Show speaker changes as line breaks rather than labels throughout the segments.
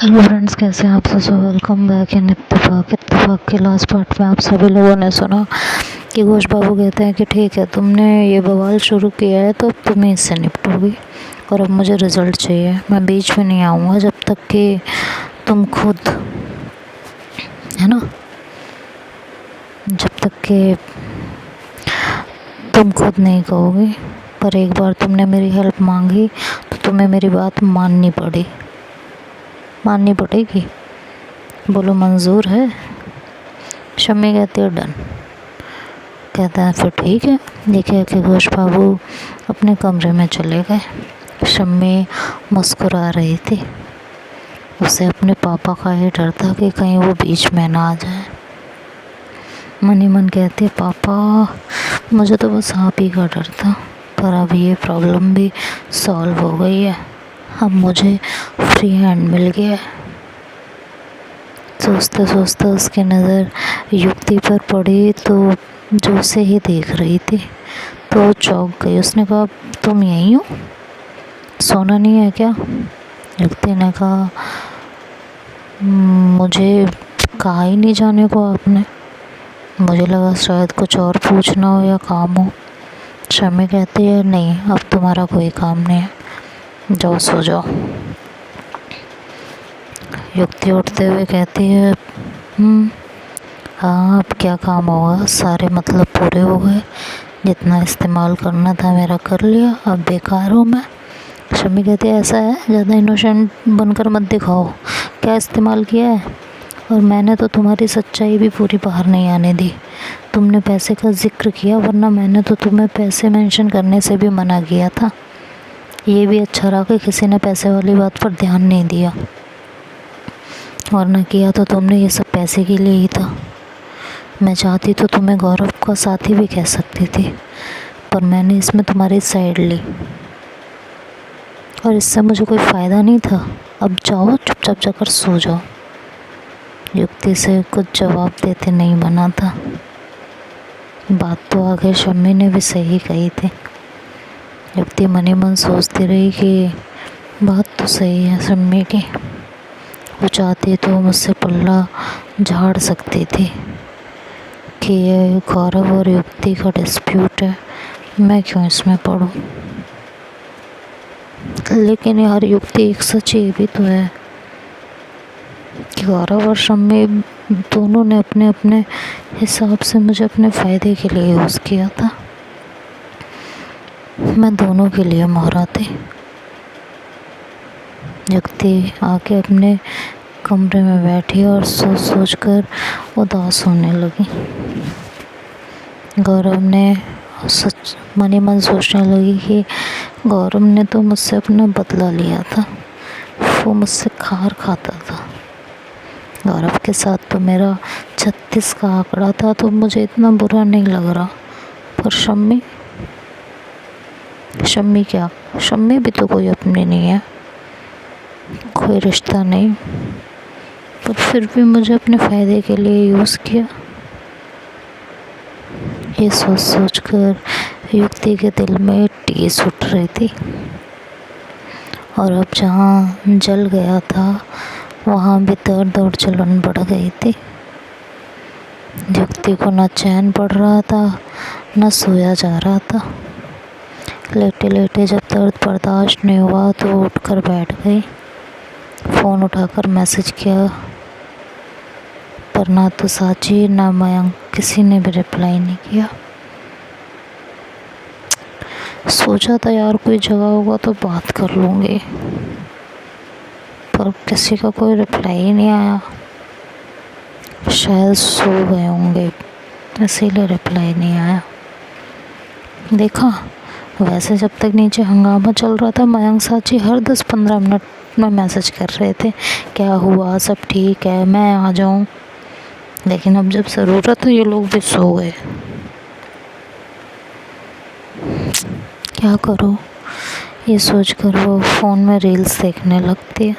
Hello friends, कैसे हैं आप सब। वेलकम बैक इन इत्तेफाक के लास्ट पार्ट में आप सभी लोगों ने सुना कि घोष बाबू कहते हैं कि ठीक है, तुमने ये बवाल शुरू किया है तो अब तुम्हें इससे निपटोगी और अब मुझे रिज़ल्ट चाहिए। मैं बीच में नहीं आऊँगा जब तक कि तुम खुद, है ना, जब तक कि तुम खुद नहीं कहोगी। पर एक बार तुमने मेरी हेल्प मांगी तो तुम्हें मेरी बात माननी पड़ेगी। बोलो, मंजूर है? शम्मी कहती है डन। कहता है फिर ठीक है। ये कह के घोष बाबू अपने कमरे में चले गए। शम्मी मुस्कुरा रही थी। उसे अपने पापा का ही डर था कि कहीं वो बीच में ना आ जाए। मन ही मन कहती है, पापा मुझे तो बस आप ही का डर था, पर अब ये प्रॉब्लम भी सॉल्व हो गई है। अब मुझे फ्री हैंड मिल गया है। सोचते सोचते उसकी नज़र युक्ति पर पड़ी तो जो उसे ही देख रही थी, तो वो चौंक गई। उसने कहा, तुम यहीं हो? सोना नहीं है क्या? युक्ति ने कहा, मुझे कहा ही नहीं जाने को आपने। मुझे लगा शायद कुछ और पूछना हो या काम हो। शम्मी कहती है, नहीं अब तुम्हारा कोई काम नहीं है, जाओ सो जाओ। युक्ति उठते हुए कहती है, हाँ अब क्या काम होगा, सारे मतलब पूरे हो गए, जितना इस्तेमाल करना था मेरा कर लिया, अब बेकार हूँ मैं। शम्मी कहती है, ऐसा है, ज़्यादा इनोसेंट बनकर मत दिखाओ, क्या इस्तेमाल किया है? और मैंने तो तुम्हारी सच्चाई भी पूरी बाहर नहीं आने दी। तुमने पैसे का जिक्र किया, वरना मैंने तो तुम्हें पैसे मेंशन करने से भी मना किया था। ये भी अच्छा रहा कि किसी ने पैसे वाली बात पर ध्यान नहीं दिया, वरना किया तो तुमने ये सब पैसे के लिए ही था। मैं चाहती तो तुम्हें गौरव का साथी भी कह सकती थी, पर मैंने इसमें तुम्हारी साइड ली और इससे मुझे कोई फ़ायदा नहीं था। अब जाओ, चुपचाप जाकर सो जाओ। युक्ति से कुछ जवाब देते नहीं बना था। बात तो आगे शम्मी ने भी सही कही थी। युक्ति मन ही मन सोचती रही कि बात तो सही है शम्मी की। वो चाहती तो मुझसे पल्ला झाड़ सकती थी कि ये गौरव और युक्ति का डिस्प्यूट है, मैं क्यों इसमें पढ़ूं। लेकिन यार युक्ति, एक सच ये भी तो है कि गौरव और शम्मी दोनों ने अपने अपने हिसाब से मुझे अपने फ़ायदे के लिए यूज़ किया था। मैं दोनों के लिए मोहरा थी। युक्ति आके अपने कमरे में बैठी और सोच सोच कर उदास होने लगी। गौरव ने सच मन ही मन सोचने लगी कि गौरव ने तो मुझसे अपना बदला लिया था, वो मुझसे खार खाता था। गौरव के साथ तो मेरा 36 का आंकड़ा था, तो मुझे इतना बुरा नहीं लग रहा। पर शम्मी क्या, शम्मी भी तो कोई अपनी नहीं है, कोई रिश्ता नहीं, पर फिर भी मुझे अपने फ़ायदे के लिए यूज़ किया। ये सोच सोच कर युक्ति के दिल में टीस उठ रही थी और अब जहाँ जल गया था वहाँ भी दर्द और जलन बढ़ गई थी। युक्ति को न चैन पड़ रहा था, न सोया जा रहा था। लेटे लेटे जब दर्द बर्दाश्त नहीं हुआ तो वो उठकर बैठ गई। फ़ोन उठाकर मैसेज किया, पर ना तो साची ना मयंक किसी ने भी रिप्लाई नहीं किया। सोचा था यार कोई जगह होगा तो बात कर लूँगी, पर किसी का कोई रिप्लाई ही नहीं आया। शायद सो गए होंगे, इसीलिए रिप्लाई नहीं आया। देखा, वैसे जब तक नीचे हंगामा चल रहा था, मयंक साची हर 10-15 मिनट में मैसेज कर रहे थे, क्या हुआ, सब ठीक है, मैं आ जाऊँ। लेकिन अब जब ज़रूरत है, ये लोग भी सो गए। क्या करूँ, ये सोचकर वो फ़ोन में रील्स देखने लगती है।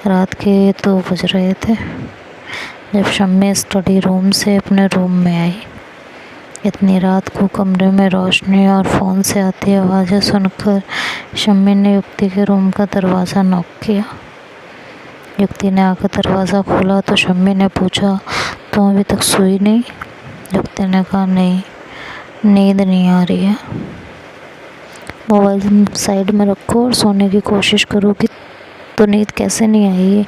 रात के 2 बज रहे थे जब शम्मी स्टडी रूम से अपने रूम में आई। इतनी रात को कमरे में रोशनी और फ़ोन से आती आवाज़ें सुनकर शम्मी ने युक्ति के रूम का दरवाज़ा नॉक किया। युक्ति ने आकर दरवाज़ा खोला तो शम्मी ने पूछा, तुम अभी तक सोई नहीं? युक्ति ने कहा, नहीं, नींद नहीं आ रही है। मोबाइल साइड में रखो और सोने की कोशिश करोगी तो नींद कैसे नहीं आई?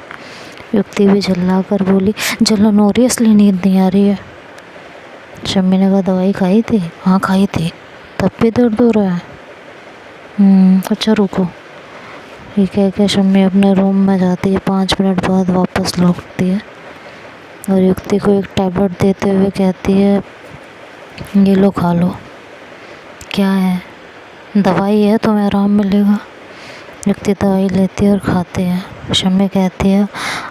युक्ति भी झल्ला कर बोली, जलन हो रही है इसलिए नींद नहीं आ रही है। शम्मी ने कहा, दवाई खाई थी? हाँ खाई थी। तब भी दर्द हो रहा है? अच्छा रुको। ये कह के शम्मी अपने रूम में जाती है। 5 मिनट बाद वापस लौटती है और युक्ति को एक टैबलेट देते हुए कहती है, ये लो खा लो। क्या है? दवाई है, तुम्हें आराम मिलेगा। युक्ति दवाई लेती है और खाती है। शम्मी कहती है,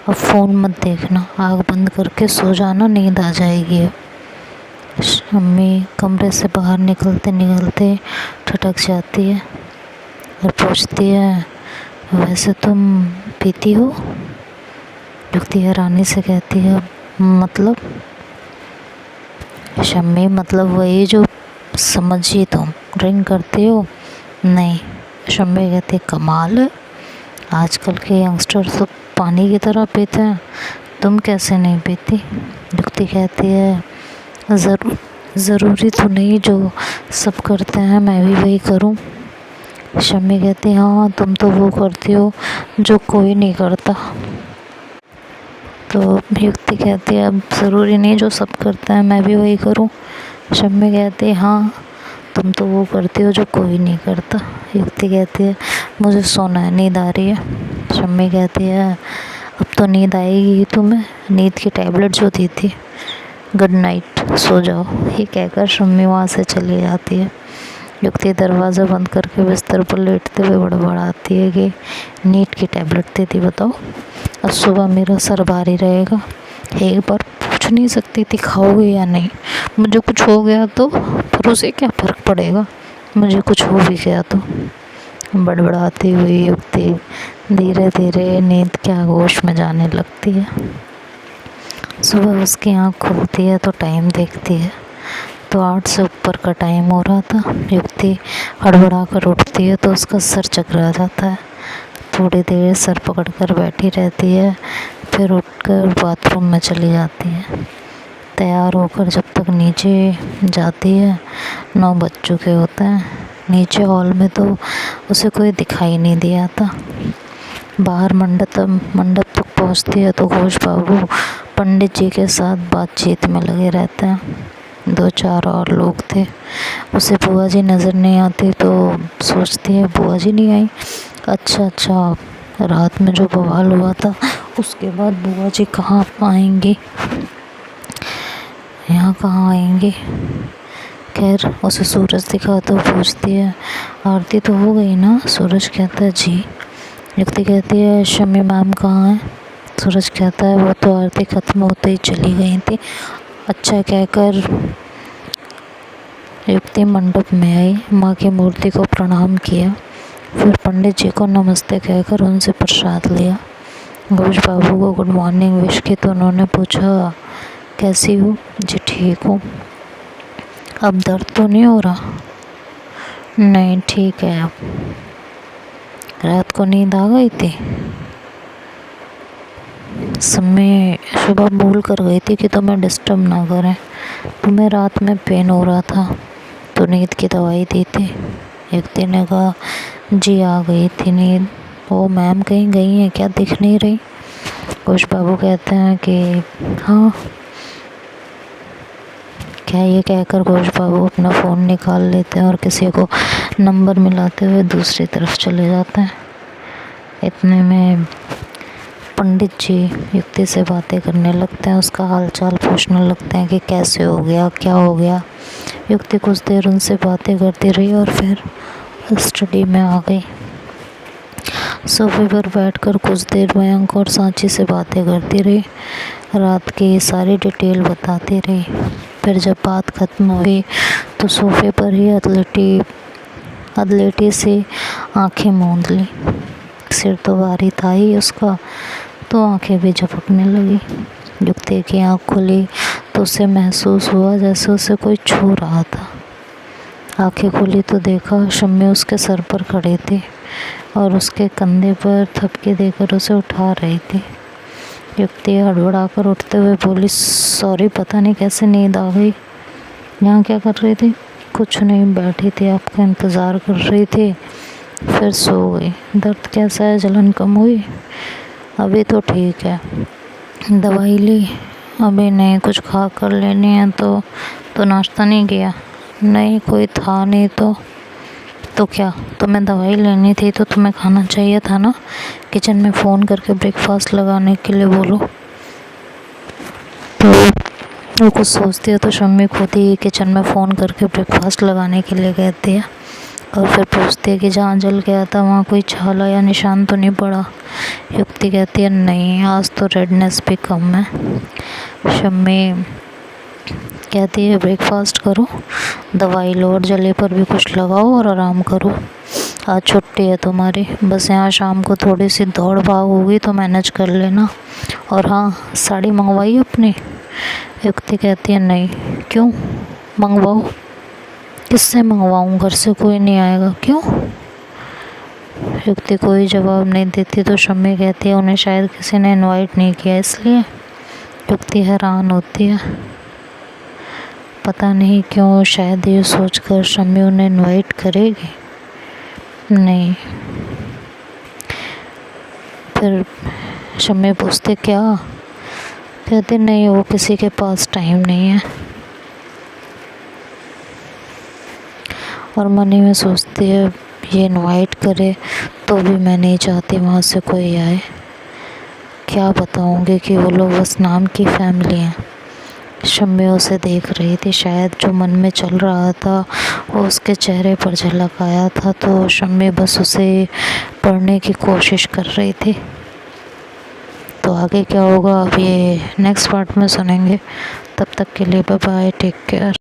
अब फ़ोन मत देखना, आँख बंद करके सो जाना, नींद आ जाएगी। अब शम्मी कमरे से बाहर निकलते निकलते ठटक जाती है और पूछती है, वैसे तुम पीती हो? युक्ति हैरानी से कहती है, मतलब? शम्मी, मतलब वही जो समझिए तुम ड्रिंक करते हो। नहीं। शम्मी कहती है, कमाल है, आजकल के यंगस्टर तो पानी की तरह पीते हैं, तुम कैसे नहीं पीती? युक्ति कहती है, ज़रूरी तो नहीं जो सब करते हैं मैं भी वही करूं। शम्मी कहती है, हाँ तुम तो वो करती हो जो कोई नहीं करता। तो युक्ति कहती है, अब ज़रूरी नहीं जो सब करते हैं मैं भी वही करूं। शम्मी कहती है, हाँ तुम तो वो करती हो जो कोई नहीं करता। युक्ति कहती है, मुझे सोना है, नींद आ रही है। शम्मी कहती है, अब तो नींद आएगी तुम्हें, नींद की टैबलेट जो दी थी, गुड नाइट, सो जाओ। ये कहकर शम्मी वहाँ से चली जाती है। युक्ति दरवाज़ा बंद करके बिस्तर पर लेटते हुए बड़बड़ाती है कि नींद की टैबलेट दे दी, बताओ अब सुबह मेरा सर भारी रहेगा। एक बार पूछ नहीं सकती थी खाओगे या नहीं? मुझे कुछ हो गया तो फिर उसे क्या फ़र्क पड़ेगा, मुझे कुछ हो भी गया तो। बड़बड़ाती हुई युक्ति धीरे धीरे नींद के आगोश में जाने लगती है। सुबह उसकी आँख खुलती है तो टाइम देखती है तो 8 से ऊपर का टाइम हो रहा था। युक्ति हड़बड़ा कर उठती है तो उसका सर चकरा जाता है। थोड़ी देर सर पकड़कर बैठी रहती है, फिर उठकर बाथरूम में चली जाती है। तैयार होकर जब तक नीचे जाती है 9 बज चुके होते हैं। नीचे हॉल में तो उसे कोई दिखाई नहीं दिया था। बाहर मंडप तक पहुंचती है तो घोष बाबू पंडित जी के साथ बातचीत में लगे रहते हैं। 2-4 और लोग थे। उसे बुआ जी नज़र नहीं आती तो सोचती है, बुआ जी नहीं आई, अच्छा रात में जो बवाल हुआ था उसके बाद बुआ जी कहाँ आएंगी, यहाँ कहाँ आएंगी। खैर उसे सूरज दिखा तो पूछती है, आरती तो हो गई ना? सूरज कहता है, जी। युक्ति कहती है, शम्मी मैम कहाँ है? सूरज कहता है, वो तो आरती ख़त्म होते ही चली गई थी। अच्छा कहकर युक्ति मंडप में आई, माँ की मूर्ति को प्रणाम किया, फिर पंडित जी को नमस्ते कहकर उनसे प्रसाद लिया। घोष बाबू को गुड मॉर्निंग विश की तो उन्होंने पूछा, कैसी हो? जी ठीक हूँ। अब दर्द तो नहीं हो रहा? नहीं ठीक है। अब रात को नींद आ गई थी? समय सुबह भूल कर गई थी कि तुम्हें डिस्टर्ब ना करें, तुम्हें रात में पेन हो रहा था तो नींद की दवाई दी थी। युक्ति ने कहा, जी आ गई थी नींद। वो मैम कहीं गई हैं क्या, दिख नहीं रही? घोष बाबू कहते हैं कि हाँ। क्या ये कहकर घोष बाबू अपना फ़ोन निकाल लेते हैं और किसी को नंबर मिलाते हुए दूसरी तरफ चले जाते हैं। इतने में पंडित जी युक्ति से बातें करने लगते हैं, उसका हालचाल पूछने लगते हैं कि कैसे हो गया, क्या हो गया। युक्ति कुछ देर उनसे बातें करती रही और फिर स्टडी में आ गई। सोफे पर बैठकर कुछ देर मयंक और सांची से बातें करती रही, रात की सारी डिटेल बताती रही। फिर जब बात ख़त्म हुई तो सोफे पर ही अदलेटी से आंखें मूंद ली। सिर तो भारी था ही उसका, तो आंखें भी झपकने लगी। युक्ति की आँख खुली तो उसे महसूस हुआ जैसे उसे कोई छू रहा था। आंखें खुली तो देखा शम्मी उसके सर पर खड़ी थी और उसके कंधे पर थपकी देकर उसे उठा रही थी। युक्ति हड़बड़ा कर उठते हुए बोली, सॉरी, पता नहीं कैसे नींद आ गई। यहाँ क्या कर रही थी? कुछ नहीं, बैठी थी, आपका इंतज़ार कर रही थी, फिर सो गई। दर्द कैसा है? जलन कम हुई? अभी तो ठीक है। दवाई ली? अभी नहीं, कुछ खा कर लेनी है। तो नाश्ता नहीं किया? नहीं, कोई था नहीं। तो क्या, तुम्हें दवाई लेनी थी तो तुम्हें खाना चाहिए था ना। किचन में फ़ोन करके ब्रेकफास्ट लगाने के लिए बोलो। तो वो कुछ सोचती है तो शम्मी खुद ही किचन में फ़ोन करके ब्रेकफास्ट लगाने के लिए कहती है, और फिर पूछती है कि जहाँ जल गया था वहाँ कोई छाला या निशान तो नहीं पड़ा। युक्ति कहती है, नहीं, आज तो रेडनेस भी कम है। शम्मी कहती है, ब्रेकफास्ट करो, दवाई लो और जले पर भी कुछ लगाओ और आराम करो। आज छुट्टी है तुम्हारी, बस यहाँ शाम को थोड़ी सी दौड़ भाग होगी तो मैनेज कर लेना। और हाँ, साड़ी मंगवाई अपनी? युक्ति कहती है, नहीं। क्यों? मंगवाओ। किससे मंगवाऊँ? घर से कोई नहीं आएगा। क्यों? युक्ति कोई जवाब नहीं देती तो शम्मी कहती है, उन्हें शायद किसी ने इनवाइट नहीं किया इसलिए। युक्ति हैरान होती है, पता नहीं क्यों, शायद ये सोचकर शम्मी उन्हें इनवाइट करेगी। नहीं। फिर शम्मी पूछते, क्या? कहते, नहीं, वो किसी के पास टाइम नहीं है। और मन ही में सोचती है, ये इनवाइट करे तो भी मैं नहीं चाहती वहाँ से कोई आए। क्या बताऊँगी कि वो लोग बस नाम की फैमिली हैं। शम्मी उसे देख रही थी, शायद जो मन में चल रहा था वो उसके चेहरे पर झलक आया था, तो शम्मी बस उसे पढ़ने की कोशिश कर रही थी। तो आगे क्या होगा अब ये नेक्स्ट पार्ट में सुनेंगे। तब तक के लिए बाय बाय, टेक केयर।